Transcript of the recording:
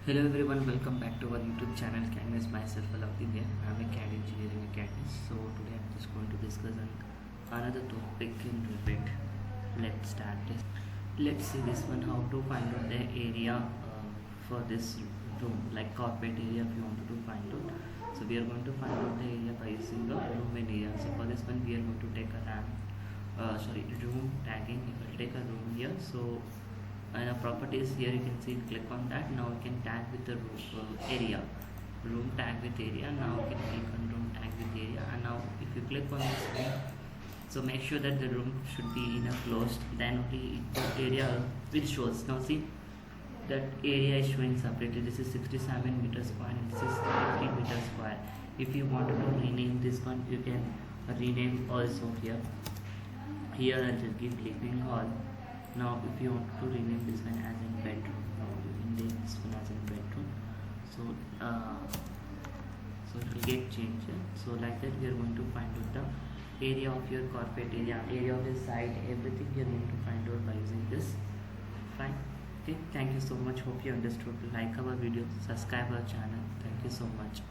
Hello everyone, welcome back to our YouTube channel CAD NEST. Myself Allauddin here. I'm a CAD engineer in CAD NEST. So today I'm just going to discuss another topic in Revit. Let's start this. Let's see this one, how to find out the area for this room, like carpet area if you wanted to find out. So we are going to find out the area by using the room and area. So for this one we are going to take a room tagging. We'll take a room here. So properties here you can see, click on that. Now you can tag with the area, room tag with area. Now you can click on room tag with area, and now if you click on this room, so make sure that the room should be in a closed, then only the area will shows. Now see that area is showing separately. This is 67 meters square and this is 50 meters square. If you wanted to rename this one, you can rename also here. I'll just give living hall. Now if you want to rename this one as in bedroom, now you can name this one as in bedroom. So it will get changed. So like that we are going to find out the area of your carpet area of your site, everything we are going to find out by using this. Fine. Okay, thank you so much. Hope you understood. Like our video, subscribe our channel. Thank you so much.